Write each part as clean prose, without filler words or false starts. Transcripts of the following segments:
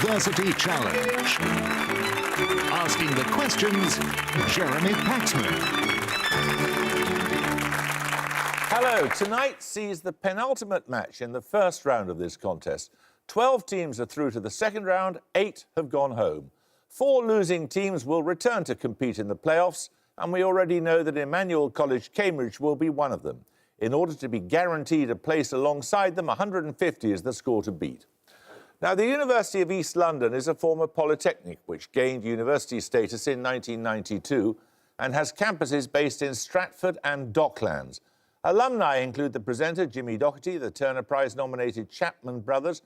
University Challenge. Asking the questions, Jeremy Paxman. Hello. Tonight sees the penultimate match in the first round of this contest. 12 teams are through to the second round, 8 have gone home. 4 losing teams will return to compete in the playoffs, and we already know that Emmanuel College, Cambridge will be one of them. In order to be guaranteed a place alongside them, 150 is the score to beat. Now, the University of East London is a former polytechnic which gained university status in 1992 and has campuses based in Stratford and Docklands. Alumni include the presenter Jimmy Doherty, the Turner Prize-nominated Chapman brothers,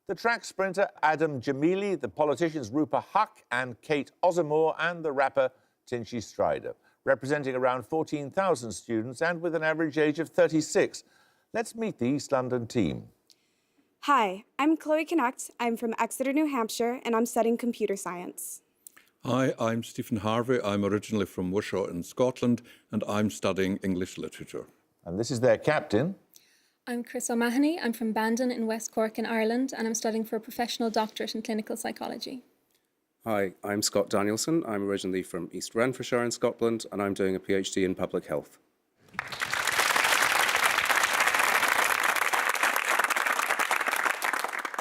the track sprinter Adam Jamili, the politicians Rupert Huck and Kate Osamore, and the rapper Tinchy Strider, representing around 14,000 students and with an average age of 36. Let's meet the East London team. Hi, I'm Chloe Connacht. I'm from Exeter, New Hampshire, and I'm studying computer science. Hi, I'm Stephen Harvey. I'm originally from Wishaw in Scotland, and I'm studying English literature. And this is their captain. I'm Chris O'Mahony. I'm from Bandon in West Cork in Ireland, and I'm studying for a professional doctorate in clinical psychology. Hi, I'm Scott Danielson. I'm originally from East Renfrewshire in Scotland, and I'm doing a PhD in public health.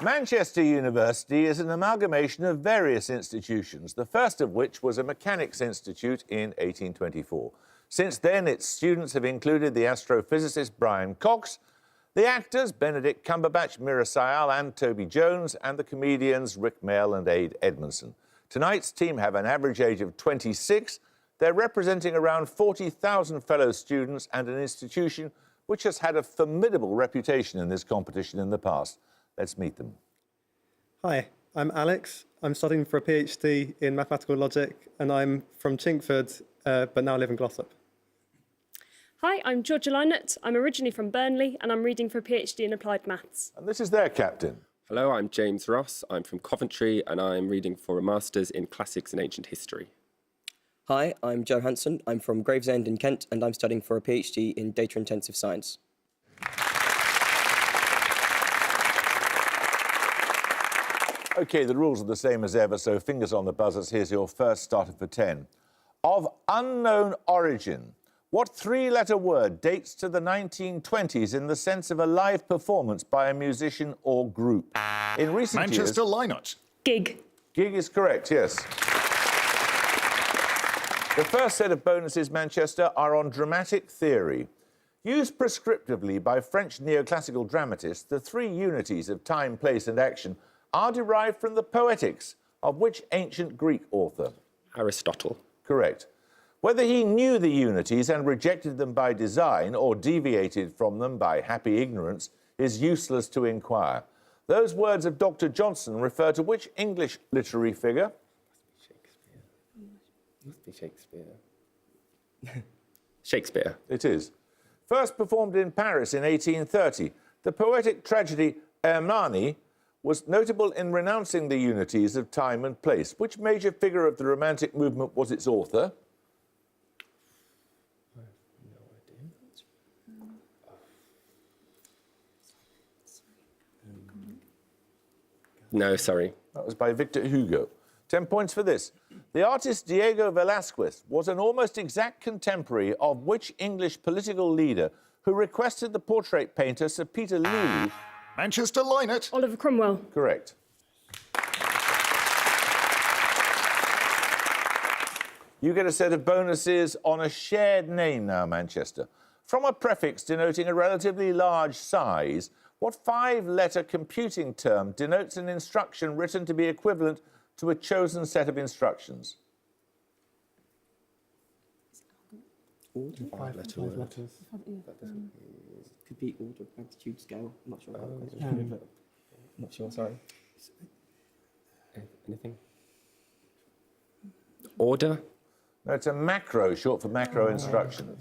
Manchester University is an amalgamation of various institutions, the first of which was a mechanics institute in 1824. Since then, its students have included the astrophysicist Brian Cox, the actors Benedict Cumberbatch, Mira Sayal and Toby Jones, and the comedians Rick Mail and Ade Edmondson. Tonight's team have an average age of 26. They're representing around 40,000 fellow students and an institution which has had a formidable reputation in this competition in the past. Let's meet them. Hi, I'm Alex. I'm studying for a PhD in mathematical logic, and I'm from Chinkford, but now live in Glossop. Hi, I'm Georgia Lynott. I'm originally from Burnley, and I'm reading for a PhD in applied maths. And this is their captain. Hello, I'm James Ross. I'm from Coventry, and I'm reading for a Masters in Classics and Ancient History. Hi, I'm Joe Hanson. I'm from Gravesend in Kent, and I'm studying for a PhD in data-intensive science. OK, the rules are the same as ever, so fingers on the buzzers. Here's your first starter for 10. Of unknown origin, what 3-letter word dates to the 1920s in the sense of a live performance by a musician or group? In recent Manchester years... Lynott. Gig. Gig is correct, yes. The first set of bonuses, Manchester, are on dramatic theory. Used prescriptively by French neoclassical dramatists, the 3 unities of time, place and action are derived from the Poetics of which ancient Greek author? Aristotle. Correct. Whether he knew the unities and rejected them by design or deviated from them by happy ignorance is useless to inquire. Those words of Dr. Johnson refer to which English literary figure? Must be Shakespeare. Shakespeare. It is. First performed in Paris in 1830, the poetic tragedy Hernani was notable in renouncing the unities of time and place. Which major figure of the Romantic movement was its author? I have no idea. No, sorry. That was by Victor Hugo. 10 points for this. The artist Diego Velázquez was an almost exact contemporary of which English political leader who requested the portrait painter Sir Peter Lely... Manchester Lynott. Oliver Cromwell. Correct. You get a set of bonuses on a shared name now, Manchester. From a prefix denoting a relatively large size, what 5-letter computing term denotes an instruction written to be equivalent to a chosen set of instructions? Order? 5 letters. Could be order, magnitude, scale. I'm not sure. Not sure, sorry. Anything? Order? No, it's a macro, short for macro instruction.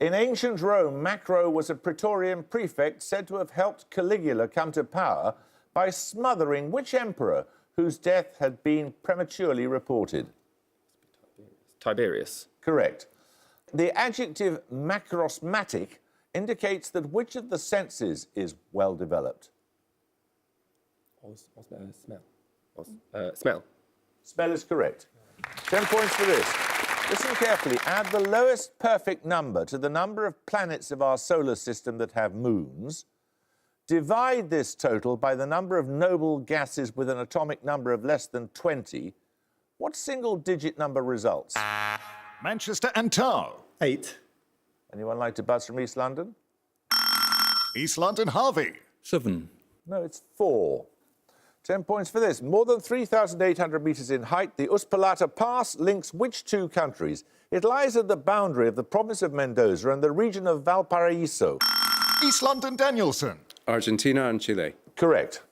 In ancient Rome, Macro was a Praetorian prefect said to have helped Caligula come to power by smothering which emperor whose death had been prematurely reported? Tiberius. Correct. The adjective macrosmatic indicates that which of the senses is well developed? Smell. Smell. Smell is correct. 10 points for this. Listen carefully. Add the lowest perfect number to the number of planets of our solar system that have moons. Divide this total by the number of noble gases with an atomic number of less than 20. What single-digit number results? Manchester and Tow. 8. Anyone like to buzz from East London? East London, Harvey. 7. No, it's 4. 10 points for this. More than 3,800 metres in height, the Uspallata Pass links which two countries? It lies at the boundary of the province of Mendoza and the region of Valparaiso. East London, Danielson. Argentina and Chile. Correct.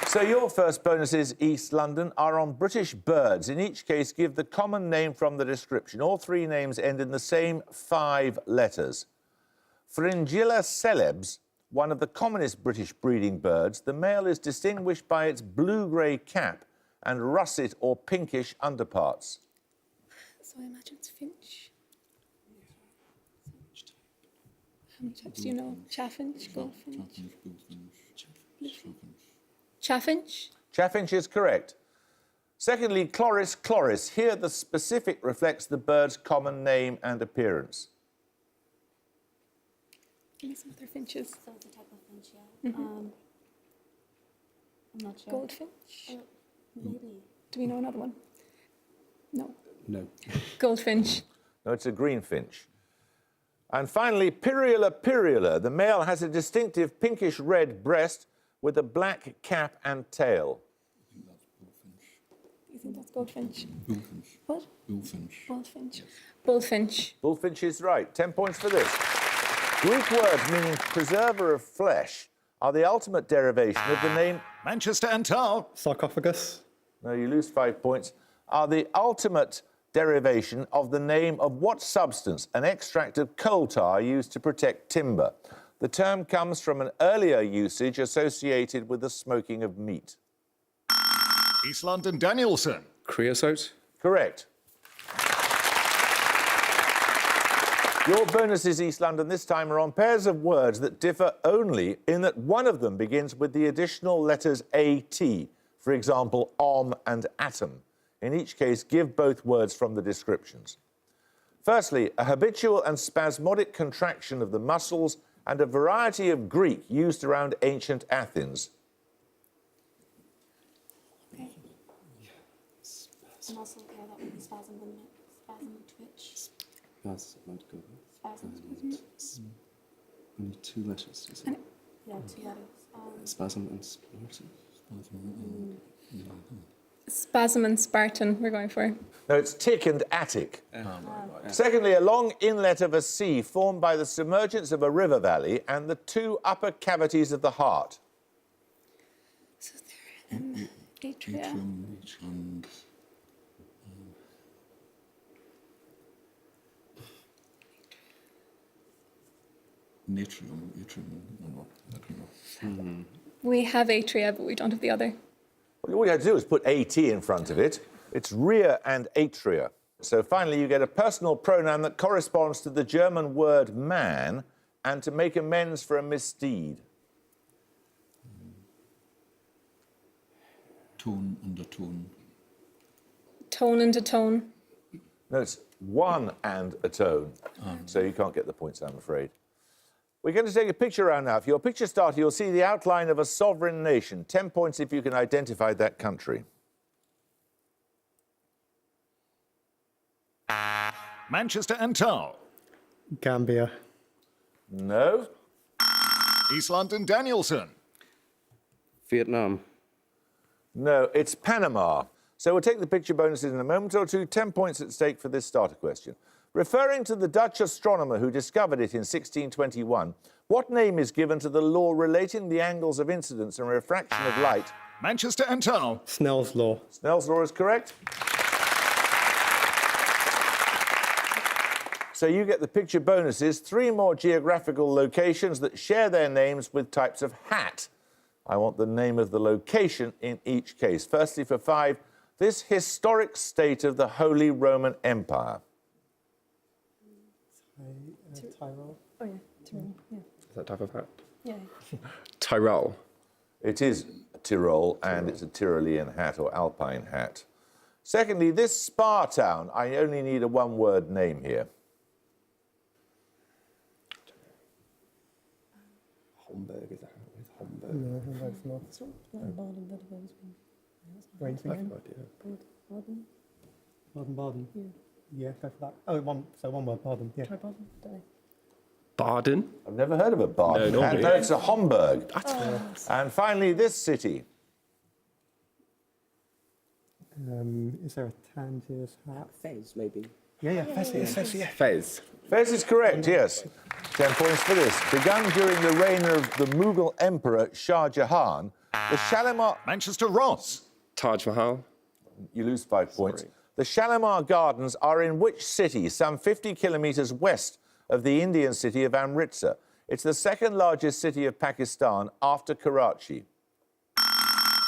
So your first bonuses, East London, are on British birds. In each case, give the common name from the description. All three names end in the same 5 letters. Fringilla celebs, one of the commonest British breeding birds, the male is distinguished by its blue-grey cap and russet or pinkish underparts. So I imagine it's finch. How many types do you know? Chaffinch, goldfinch, chaffinch. Chaffinch is correct. Secondly, Chloris chloris. Here the specific reflects the bird's common name and appearance. Give me some other finches. So it's a type of finch, yeah. I'm not sure. Goldfinch. Maybe. Do we know another one? No. No. Goldfinch. No, it's a greenfinch. And finally, Pyrrhula pyrrhula. The male has a distinctive pinkish-red breast with a black cap and tail. You think that's goldfinch? Bullfinch. What? Bullfinch. Bullfinch. Bullfinch. Bullfinch is right. 10 points for this. Greek words meaning preserver of flesh are the ultimate derivation of the name... Manchester and Tow. Sarcophagus. No, you lose 5 points. Are the ultimate derivation of the name of what substance? An extract of coal tar used to protect timber. The term comes from an earlier usage associated with the smoking of meat. East London, Danielson. Creosote. Correct. Your bonuses, East London, this time are on pairs of words that differ only in that one of them begins with the additional letters AT, for example, and atom. In each case, give both words from the descriptions. Firstly, a habitual and spasmodic contraction of the muscles and a variety of Greek used around ancient Athens. Okay. Muscle, yeah, that would be spasm, wouldn't it? Spasm, twitch. Spasm. Only 2 letters, is Yeah, 2 letters. Spasm and Spartan. Spasm and Spartan, we're going for. No, it's tick and attic. Secondly, a long inlet of a sea formed by the submergence of a river valley and the 2 upper cavities of the heart. So they're atria. Atrium and... Natrium. No, I don't know. We have atria, but we don't have the other. Well, all you have to do is put AT in front of it. It's rear and atria. So finally, you get a personal pronoun that corresponds to the German word man and to make amends for a misdeed. Tone and a tone. Tone and a tone. No, it's one and a tone. So you can't get the points, I'm afraid. We're going to take a picture around now. For your picture starter, you'll see the outline of a sovereign nation. 10 points if you can identify that country. Manchester and Tow. Gambia. No. East London, Danielson. Vietnam. No, it's Panama. So we'll take the picture bonuses in a moment or two. 10 points at stake for this starter question. Referring to the Dutch astronomer who discovered it in 1621, what name is given to the law relating the angles of incidence and refraction of light? Manchester and Tow. Snell's law. Snell's law is correct. So you get the picture bonuses, 3 more geographical locations that share their names with types of hat. I want the name of the location in each case. Firstly, for 5, this historic state of the Holy Roman Empire. Tyrol. Oh, yeah. Tyrol, yeah. Is that type of hat? Yeah. Tyrol. It is Tyrol, and it's a Tyrolean hat or alpine hat. Secondly, this spa town, I only need a one-word name here. Homburg, is that with Homburg? No, Hamburg's not. It's not Baden-Württemberg. Where are you thinking? Baden? Baden-Baden. Yeah, go for that. Oh, one word, Baden. Yeah. Try Baden? Don't know. Baden? I've never heard of a Baden. No, not No, really. it's a Homburg. And finally, this city. Is there a Tangiers hat? Fez, maybe. Yeah, Fez, yeah. Fez. Fez is correct, yes. 10 points for this. Begun during the reign of the Mughal Emperor Shah Jahan, the Shalimar... Manchester Ross. Taj Mahal. You lose 5 points. The Shalimar Gardens are in which city, some 50 kilometres west of the Indian city of Amritsar? It's the second largest city of Pakistan after Karachi.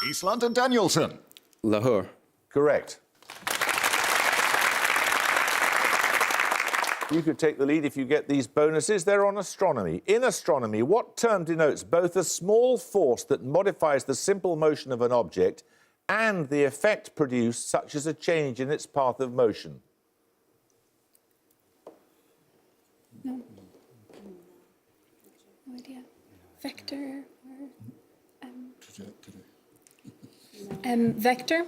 East London Danielson. Lahore. Correct. You could take the lead if you get these bonuses. They're on astronomy. In astronomy, what term denotes both a small force that modifies the simple motion of an object and the effect produced, such as a change in its path of motion? No. No idea. Vector or vector.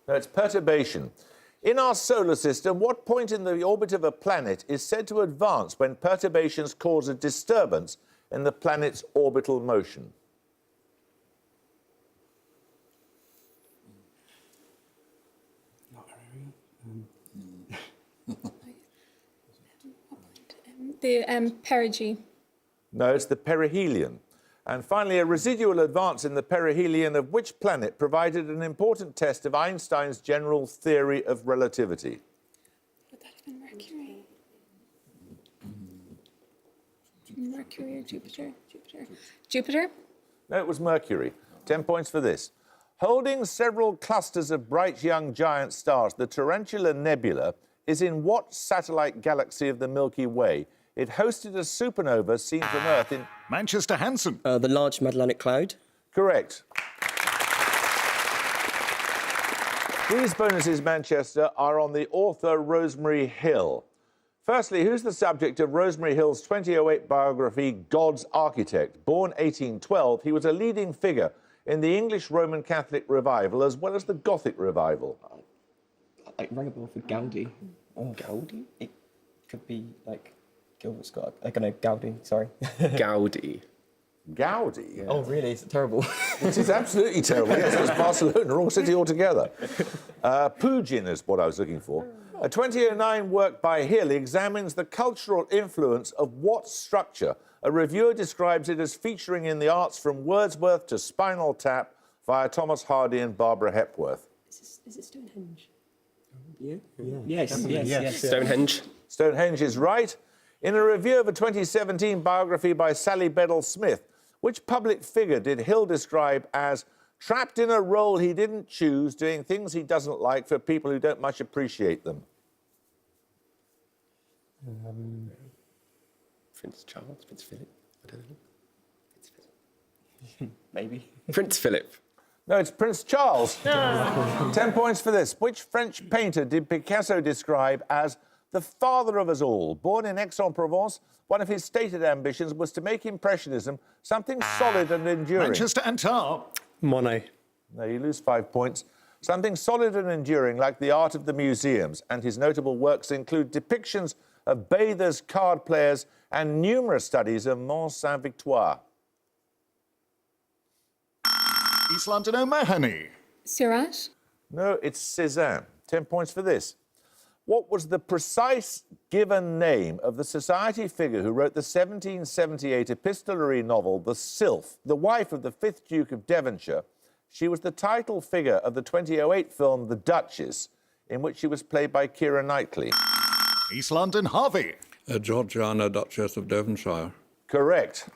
No, it's perturbation. In our solar system, what point in the orbit of a planet is said to advance when perturbations cause a disturbance in the planet's orbital motion? The perigee. No, it's the perihelion. And finally, a residual advance in the perihelion of which planet provided an important test of Einstein's general theory of relativity? Would that have been Mercury? Mercury or Jupiter? Jupiter? No, it was Mercury. 10 points for this. Holding several clusters of bright young giant stars, the Tarantula Nebula is in what satellite galaxy of the Milky Way? It hosted a supernova seen from Earth in... Manchester Hanson. The Large Magellanic Cloud. Correct. These bonuses, Manchester, are on the author Rosemary Hill. Firstly, who's the subject of Rosemary Hill's 2008 biography, God's Architect? Born 1812, he was a leading figure in the English Roman Catholic revival as well as the Gothic revival. I rang a bell for Gaudi. Oh, Gaudi? It could be like Gilbert Scott. I don't know, Gaudi, sorry. Gaudi. Gaudi? Yeah. Oh, really? Is it terrible? It is absolutely terrible. Yes, it was Barcelona, wrong city altogether. Pugin is what I was looking for. A 2009 work by Hill examines the cultural influence of what structure? A reviewer describes it as featuring in the arts from Wordsworth to Spinal Tap via Thomas Hardy and Barbara Hepworth. Is it Stonehenge? Yeah. Yes. Stonehenge. Stonehenge is right. In a review of a 2017 biography by Sally Bedell-Smith, which public figure did Hill describe as trapped in a role he didn't choose, doing things he doesn't like for people who don't much appreciate them? Prince Charles, Prince Philip. I don't know. Prince Philip. Maybe. Prince Philip. No, it's Prince Charles. 10 points for this. Which French painter did Picasso describe as the father of us all? Born in Aix-en-Provence, one of his stated ambitions was to make Impressionism something solid and enduring. Manchester and Tar. Monet. No, you lose 5 points. Something solid and enduring like the art of the museums, and his notable works include depictions of bathers, card players, and numerous studies of Mont Saint-Victoire. East London O'Mahony. Seurat? No, it's Cézanne. 10 points for this. What was the precise given name of the society figure who wrote the 1778 epistolary novel The Sylph, the wife of the 5th Duke of Devonshire? She was the title figure of the 2008 film The Duchess, in which she was played by Keira Knightley. East London Harvey. Georgiana, Duchess of Devonshire. Correct.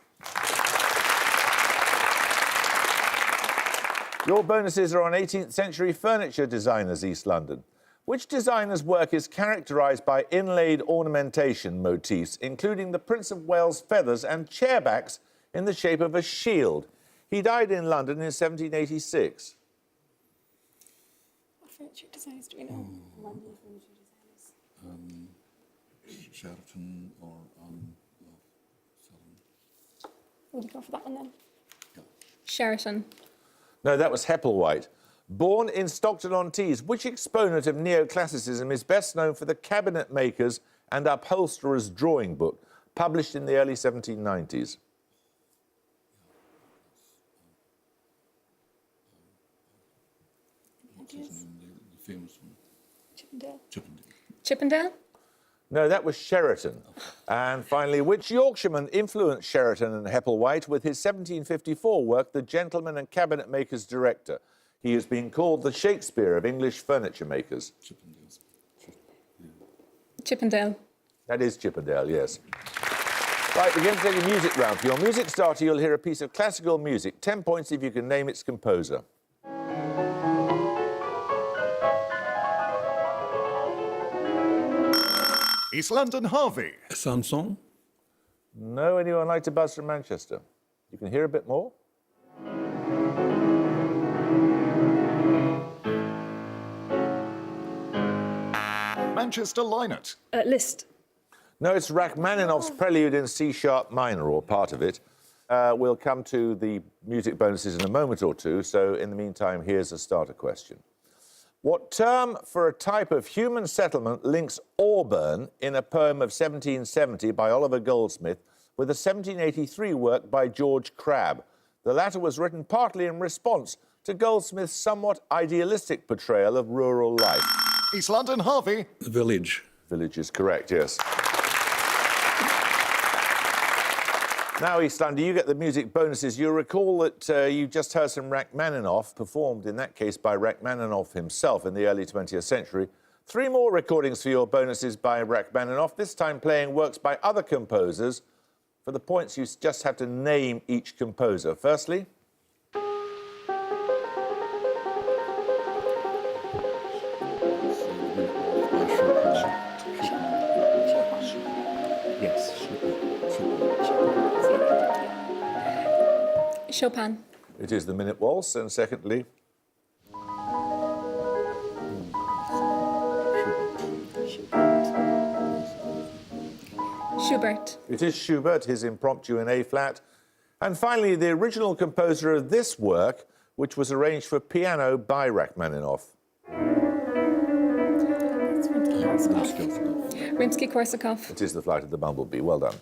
Your bonuses are on 18th century furniture designers, East London. Which designer's work is characterised by inlaid ornamentation motifs, including the Prince of Wales feathers and chairbacks in the shape of a shield? He died in London in 1786. What furniture designers do we know? London furniture designers. Sheraton or Would you go for that one then? Sheraton. No, that was Hepplewhite. Born in Stockton-on-Tees, which exponent of neoclassicism is best known for the Cabinet Makers and Upholsterers Drawing Book, published in the early 1790s? Ideas? the famous one? Chippendale. Chippendale? No, that was Sheraton. And finally, which Yorkshireman influenced Sheraton and Hepplewhite with his 1754 work, The Gentleman and Cabinet Maker's Director? He has been called the Shakespeare of English furniture makers. Chippendale. That is Chippendale, yes. Right, we're going to take a music round. For your music starter, you'll hear a piece of classical music. 10 points if you can name its composer. East London, Harvey. Sanson? No, anyone like to buzz from Manchester? You can hear a bit more. Manchester, Lynott. Liszt. No, it's Rachmaninoff's Prelude in C-sharp minor, or part of it. We'll come to the music bonuses in a moment or two, so in the meantime, here's a starter question. What term for a type of human settlement links Auburn in a poem of 1770 by Oliver Goldsmith with a 1783 work by George Crabbe? The latter was written partly in response to Goldsmith's somewhat idealistic portrayal of rural life. East London, Harvey. The Village. Village is correct, yes. Now, East London, you get the music bonuses. You'll recall that you just heard some Rachmaninoff, performed in that case by Rachmaninoff himself in the early 20th century. 3 more recordings for your bonuses by Rachmaninoff, this time playing works by other composers. For the points, you just have to name each composer. Firstly... Chopin. It is the Minute Waltz, and secondly... Schubert. It is Schubert, his Impromptu in A-flat. And finally, the original composer of this work, which was arranged for piano by Rachmaninoff. Rimsky-Korsakov. It is The Flight of the Bumblebee. Well done.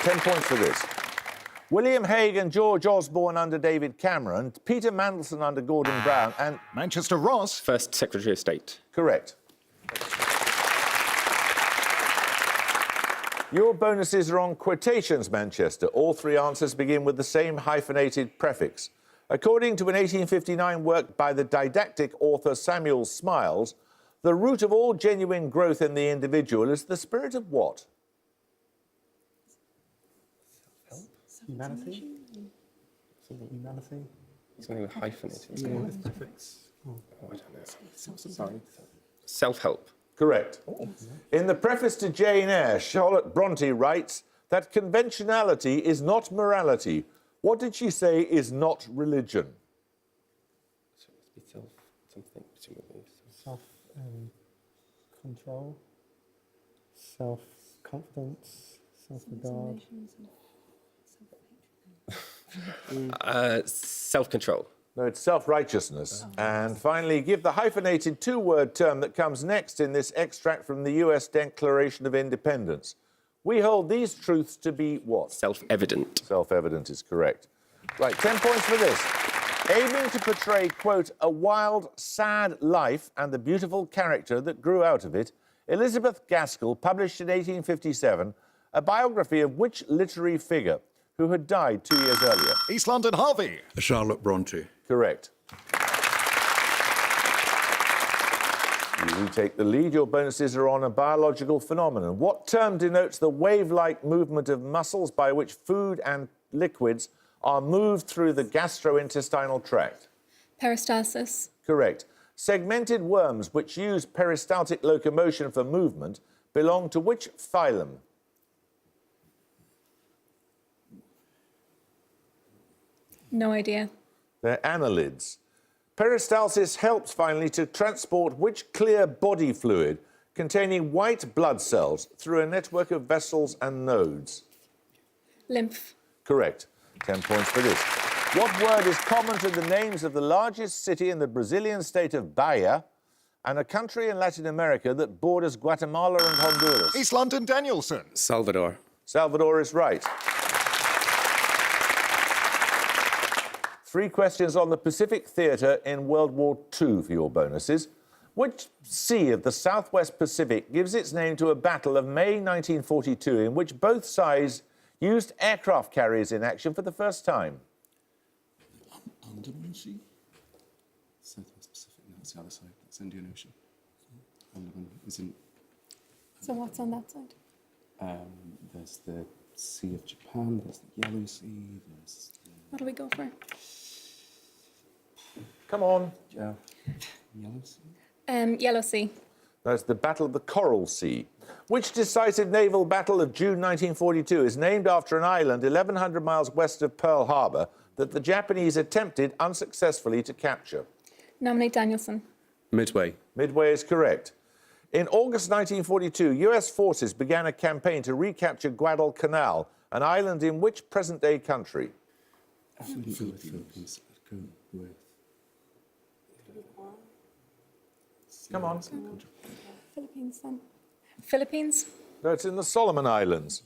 10 points for this. William Hague and George Osborne under David Cameron, Peter Mandelson under Gordon Brown, and... Manchester, Ross. First Secretary of State. Correct. Your bonuses are on quotations, Manchester. All 3 answers begin with the same hyphenated prefix. According to an 1859 work by the didactic author Samuel Smiles, the root of all genuine growth in the individual is the spirit of what? Humanity? Humanity? Something with hyphenated. Yeah, with prefix. Oh, I don't know. Sorry. Self-help. Correct. In the preface to Jane Eyre, Charlotte Bronte writes that conventionality is not morality. What did she say is not religion? So it must be self-something, presumably. Self-control, self-confidence, self-regard. Self-control. No, it's self-righteousness. And finally, give the hyphenated 2-word term that comes next in this extract from the US Declaration of Independence. We hold these truths to be what? Self-evident. Self-evident is correct. Right, 10 points for this. Aiming to portray, quote, a wild, sad life and the beautiful character that grew out of it, Elizabeth Gaskell published in 1857 a biography of which literary figure who had died 2 years earlier? East London, Harvey. Charlotte Bronte. Correct. You take the lead. Your bonuses are on a biological phenomenon. What term denotes the wave-like movement of muscles by which food and liquids are moved through the gastrointestinal tract? Peristalsis. Correct. Segmented worms, which use peristaltic locomotion for movement, belong to which phylum? No idea. They're annelids. Peristalsis helps finally to transport which clear body fluid containing white blood cells through a network of vessels and nodes? Lymph. Correct. 10 points for this. What word is common to the names of the largest city in the Brazilian state of Bahia and a country in Latin America that borders Guatemala and Honduras? East London Danielson. Salvador. Salvador is right. 3 questions on the Pacific Theatre in World War II for your bonuses. Which sea of the Southwest Pacific gives its name to a battle of May 1942 in which both sides used aircraft carriers in action for the first time? Andaman Sea? Southwest Pacific, no, it's the other side. That's Indian Ocean. Andaman is in... So what's on that side? There's the Sea of Japan, there's the Yellow Sea, there's... What do we go for? Come on. Yellow Sea? Yellow Sea. That's the Battle of the Coral Sea. Which decisive naval battle of June 1942 is named after an island 1,100 miles west of Pearl Harbor that the Japanese attempted unsuccessfully to capture? Nominate Danielson. Midway. Midway is correct. In August 1942, US forces began a campaign to recapture Guadalcanal, an island in which present-day country? Philippines. I'd go with... Come on. Philippines then. Philippines? No, it's in the Solomon Islands.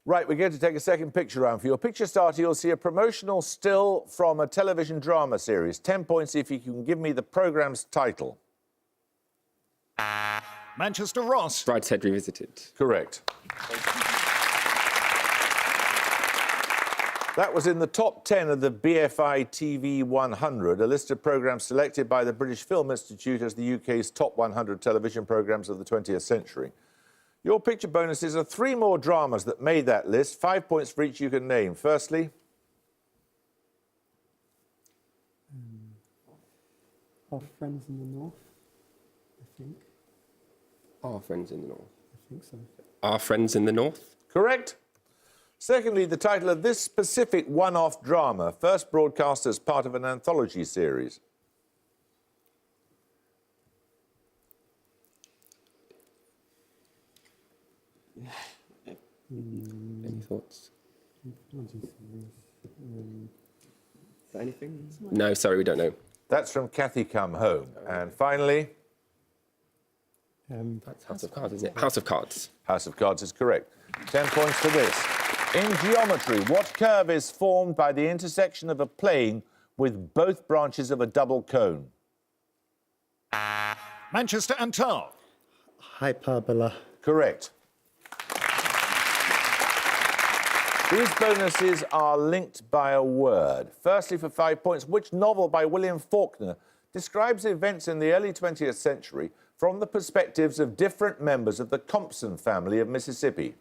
Right, we're going to take a second picture round. For your picture starter, you'll see a promotional still from a television drama series. 10 points if you can give me the programme's title. Manchester Ross. Brideshead Revisited. Correct. That was in the top 10 of the BFI TV 100, a list of programmes selected by the British Film Institute as the UK's top 100 television programmes of the 20th century. Your picture bonuses are 3 more dramas that made that list, 5 points for each you can name. Firstly... Our Friends in the North, I think. Our Friends in the North. I think so. Our Friends in the North. Correct. Secondly, the title of this specific one-off drama, first broadcast as part of an anthology series. Any thoughts? Is there anything? No, sorry, we don't know. That's from Cathy Come Home. And finally... That's House of Cards, isn't it? House of Cards. House of Cards is correct. 10 points for this. In geometry, what curve is formed by the intersection of a plane with both branches of a double cone? Manchester and Tar. Hyperbola. Correct. These bonuses are linked by a word. Firstly, for 5 points, which novel by William Faulkner describes events in the early 20th century from the perspectives of different members of the Compson family of Mississippi?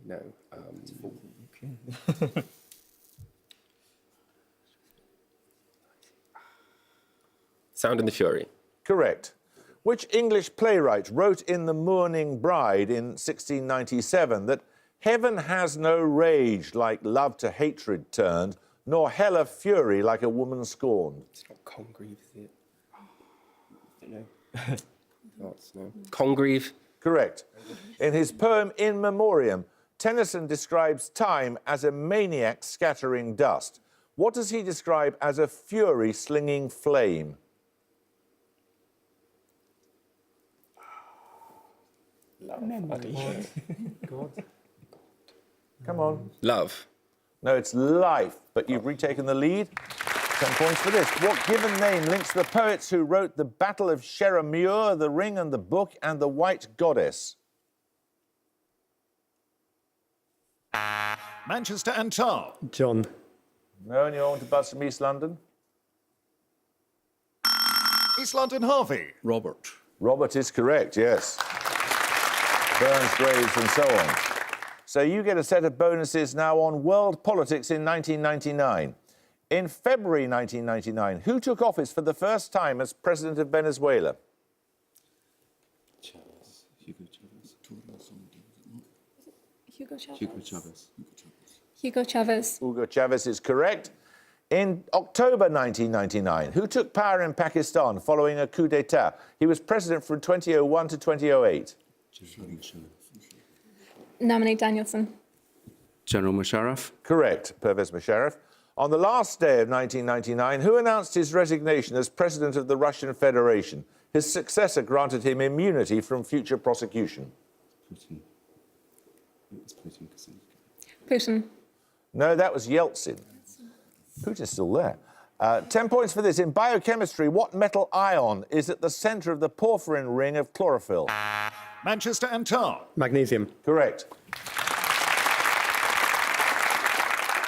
No. Sound and the Fury. Correct. Which English playwright wrote in The Mourning Bride in 1697 that heaven has no rage like love to hatred turned, nor hell a fury like a woman scorned? It's not Congreve, is it? I don't know. No. Congreve. Correct. In his poem In Memoriam, Tennyson describes time as a maniac scattering dust. What does he describe as a fury slinging flame? God. Come on. Love. No, it's life, but you've retaken the lead. 10 points for this. What given name links the poets who wrote The Battle of Sheriff-Muir, The Ring and the Book, and The White Goddess? Manchester and Tar. John. No, and you're on to buzz from East London. East London Harvey. Robert. Robert is correct, yes. Burns, Graves, and so on. So you get a set of bonuses now on world politics in 1999. In February 1999, who took office for the first time as president of Venezuela? Hugo Chavez. Hugo Chavez. Hugo Chavez is correct. In October 1999, who took power in Pakistan following a coup d'etat? He was president from 2001 to 2008. Nominate Danielson. General Musharraf. Correct, Pervez Musharraf. On the last day of 1999, who announced his resignation as president of the Russian Federation? His successor granted him immunity from future prosecution. Putin. It's Putin. Putin. No, that was Yeltsin. Putin's still there. 10 points for this. In biochemistry, what metal ion is at the centre of the porphyrin ring of chlorophyll? Manchester and Tar. Magnesium. Correct.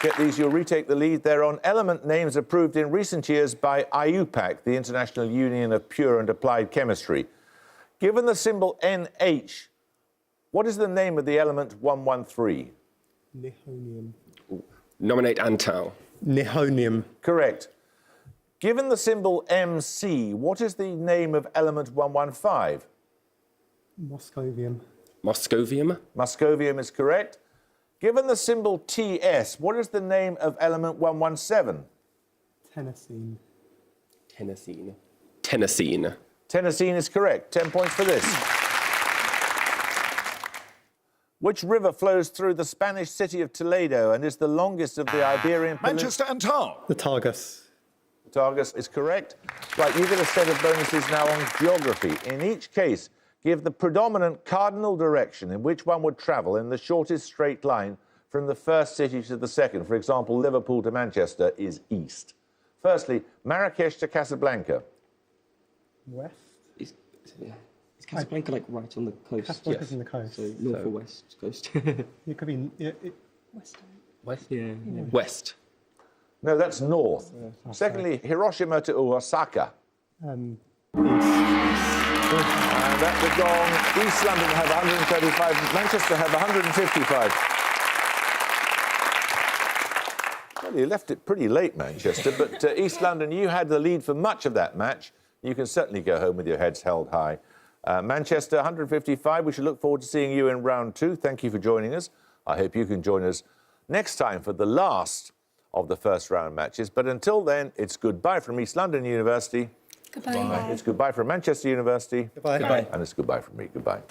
Get these, you'll retake the lead. They're on element names approved in recent years by IUPAC, the International Union of Pure and Applied Chemistry. Given the symbol NH, what is the name of the element 113? Nihonium. Nominate Antal. Nihonium. Correct. Given the symbol MC, what is the name of element 115? Moscovium. Moscovium. Moscovium is correct. Given the symbol TS, what is the name of element 117? Tennessine. Tennessine. Tennessine. Tennessine is correct. 10 points for this. Which river flows through the Spanish city of Toledo and is the longest of the Iberian Peninsula? Manchester and Tar. The Tagus. Targus is correct. Right, you get a set of bonuses now on geography. In each case, give the predominant cardinal direction in which one would travel in the shortest straight line from the first city to the second. For example, Liverpool to Manchester is east. Firstly, Marrakesh to Casablanca. West. Is Casablanca like right on the coast? Casablanca's on the coast. So north or west coast? It could be... West. Yeah. West. No, that's north. Secondly, Hiroshima to Osaka. East. And at the gong, East London have 135, Manchester have 155. Well, you left it pretty late, Manchester, but East London, you had the lead for much of that match. You can certainly go home with your heads held high. Manchester, 155. We should look forward to seeing you in round 2. Thank you for joining us. I hope you can join us next time for the last of the first round matches. But until then, it's goodbye from East London University. Goodbye. It's goodbye from Manchester University. Goodbye. And it's goodbye from me. Goodbye.